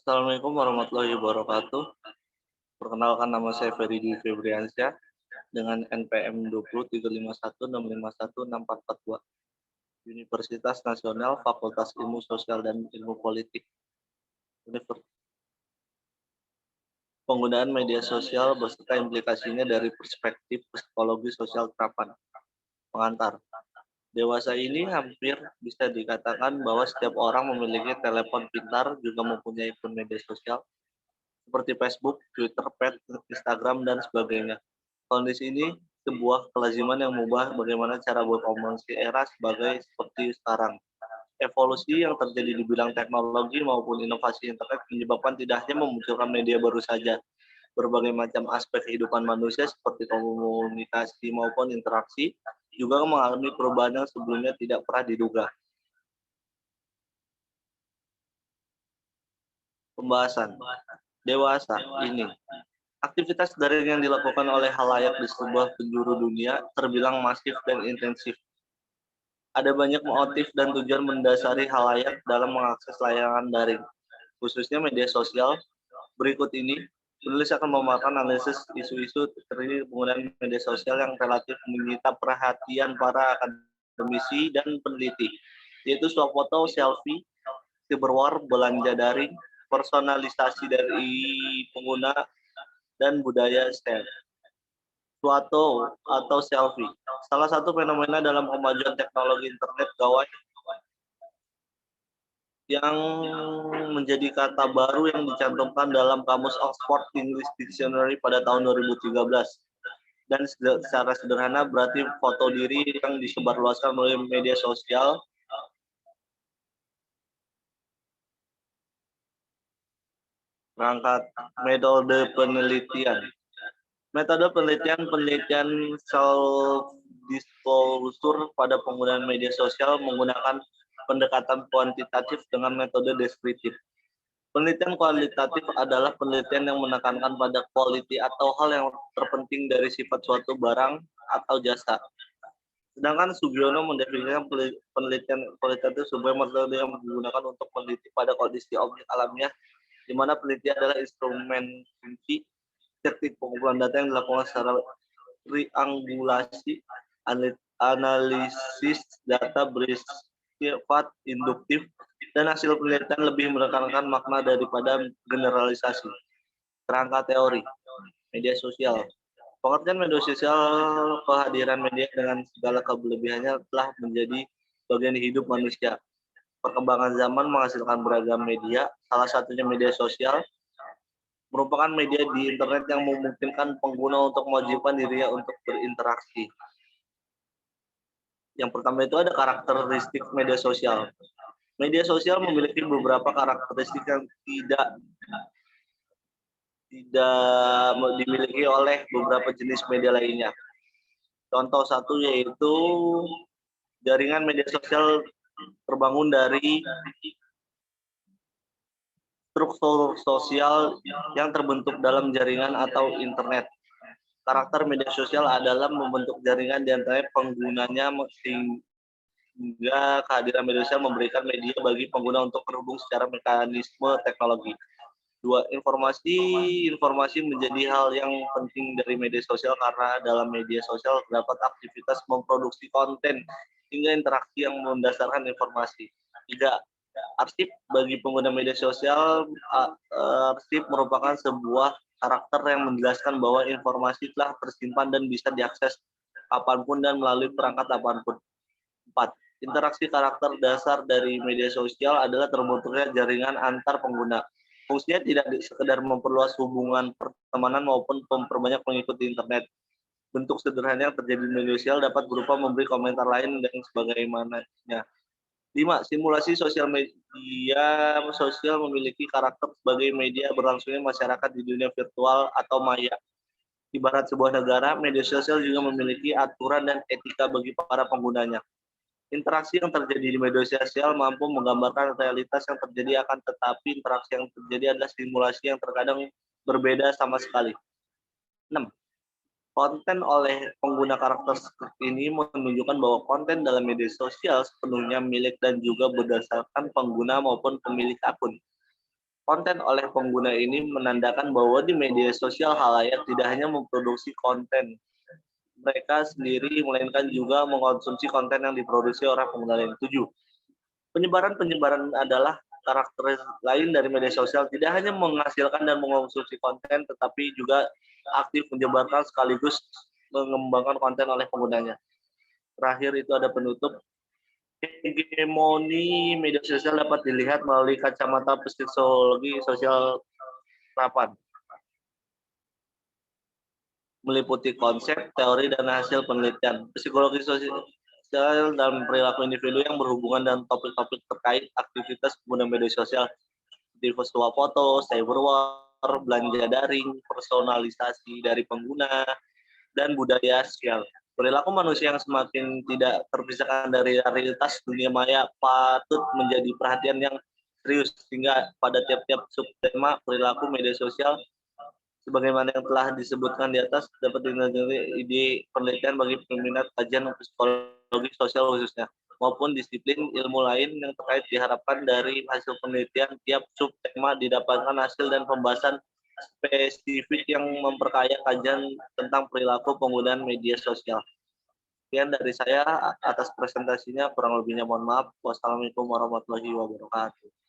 Assalamualaikum warahmatullahi wabarakatuh. Perkenalkan nama saya Ferry Dwi Febriansyah dengan NPM 203516516442 Universitas Nasional Fakultas Ilmu Sosial dan Ilmu Politik. Penggunaan media sosial beserta implikasinya dari perspektif psikologi sosial terapan. Pengantar. Dewasa ini hampir bisa dikatakan bahwa setiap orang memiliki telepon pintar, juga mempunyai akun media sosial seperti Facebook, Twitter, Pet, Instagram, dan sebagainya. Kondisi ini sebuah kelaziman yang mengubah bagaimana cara berkomunikasi era seperti sekarang. Evolusi yang terjadi di bidang teknologi maupun inovasi internet menyebabkan tidak hanya memunculkan media baru saja, berbagai macam aspek kehidupan manusia seperti komunikasi maupun interaksi juga mengalami perubahan yang sebelumnya tidak pernah diduga. Pembahasan dewasa ini. Aktivitas daring yang dilakukan oleh khalayak di sebuah penjuru dunia terbilang masif dan intensif. Ada banyak motif dan tujuan mendasari khalayak dalam mengakses layanan daring, khususnya media sosial. Berikut ini, penulis akan memaparkan analisis isu-isu terkini penggunaan media sosial yang relatif menyita perhatian para akademisi dan peneliti, yaitu swafoto, selfie, cyberwar, belanja daring, personalisasi dari pengguna, dan budaya share. Suatu atau selfie. Salah satu fenomena dalam kemajuan teknologi internet gawai yang menjadi kata baru yang dicantumkan dalam Kamus Oxford English Dictionary pada tahun 2013. Dan secara sederhana berarti foto diri yang disebarluaskan melalui media sosial. Perangkat metode penelitian. Metode penelitian self-disclosure pada penggunaan media sosial menggunakan pendekatan kuantitatif dengan metode deskriptif. Penelitian kualitatif adalah penelitian yang menekankan pada quality atau hal yang terpenting dari sifat suatu barang atau jasa. Sedangkan Sugiono mendefinisikan penelitian kualitatif sebagai metode yang digunakan untuk meneliti pada kondisi objek alamiah, di mana penelitian adalah instrumen kunci teknik pengumpulan data yang dilakukan secara triangulasi, analisis data bersifat induktif, dan hasil penelitian lebih menekankan makna daripada generalisasi. Kerangka teori media sosial. Pengertian media sosial, kehadiran media dengan segala kelebihannya telah menjadi bagian hidup manusia. Perkembangan zaman menghasilkan beragam media, salah satunya media sosial, merupakan media di internet yang memungkinkan pengguna untuk mewajibkan dirinya untuk berinteraksi. Yang pertama itu ada karakteristik media sosial. Media sosial memiliki beberapa karakteristik yang tidak dimiliki oleh beberapa jenis media lainnya. Contoh satu yaitu jaringan media sosial terbangun dari struktur sosial yang terbentuk dalam jaringan atau internet. Karakter media sosial adalah membentuk jaringan di antara penggunanya sehingga kehadiran media sosial memberikan media bagi pengguna untuk terhubung secara mekanisme teknologi. Dua, informasi menjadi hal yang penting dari media sosial karena dalam media sosial terdapat aktivitas memproduksi konten hingga interaksi yang mendasarkan informasi. Tiga, arsip bagi pengguna media sosial. Arsip merupakan sebuah karakter yang menjelaskan bahwa informasi telah tersimpan dan bisa diakses kapanpun dan melalui perangkat apapun. 4. Interaksi karakter dasar dari media sosial adalah terbentuknya jaringan antar pengguna. Fungsinya tidak sekedar memperluas hubungan pertemanan maupun memperbanyak pengikut di internet. Bentuk sederhana yang terjadi di media sosial dapat berupa memberi komentar lain dan sebagaimananya. 5. Simulasi sosial. Media sosial memiliki karakter sebagai media berlangsungnya masyarakat di dunia virtual atau maya. Ibarat sebuah negara, media sosial juga memiliki aturan dan etika bagi para penggunanya. Interaksi yang terjadi di media sosial mampu menggambarkan realitas yang terjadi, akan tetapi interaksi yang terjadi adalah simulasi yang terkadang berbeda sama sekali. 6. Konten oleh pengguna karakter ini menunjukkan bahwa konten dalam media sosial sepenuhnya milik dan juga berdasarkan pengguna maupun pemilik akun. Konten oleh pengguna ini menandakan bahwa di media sosial halayak tidak hanya memproduksi konten mereka sendiri, melainkan juga mengkonsumsi konten yang diproduksi oleh pengguna lain. 7. Penyebaran adalah karakter lain dari media sosial, tidak hanya menghasilkan dan mengkonsumsi konten, tetapi juga aktif menyebarkan sekaligus mengembangkan konten oleh penggunanya. Terakhir itu ada penutup. Hegemoni media sosial dapat dilihat melalui kacamata psikologi sosial rapan, meliputi konsep, teori, dan hasil penelitian. Psikologi sosial dan perilaku individu yang berhubungan dengan topik-topik terkait aktivitas pengguna media sosial seperti virtual foto, cyberwar, belanja daring, personalisasi dari pengguna, dan budaya sosial. Perilaku manusia yang semakin tidak terpisahkan dari realitas dunia maya patut menjadi perhatian yang serius, sehingga pada tiap-tiap subtema perilaku media sosial sebagaimana yang telah disebutkan di atas dapat dinilai ide penelitian bagi peminat kajian psikologi sosial khususnya maupun disiplin ilmu lain yang terkait. Diharapkan dari hasil penelitian tiap subtema didapatkan hasil dan pembahasan spesifik yang memperkaya kajian tentang perilaku penggunaan media sosial. Sekian dari saya atas presentasinya, kurang lebihnya mohon maaf. Wassalamualaikum warahmatullahi wabarakatuh.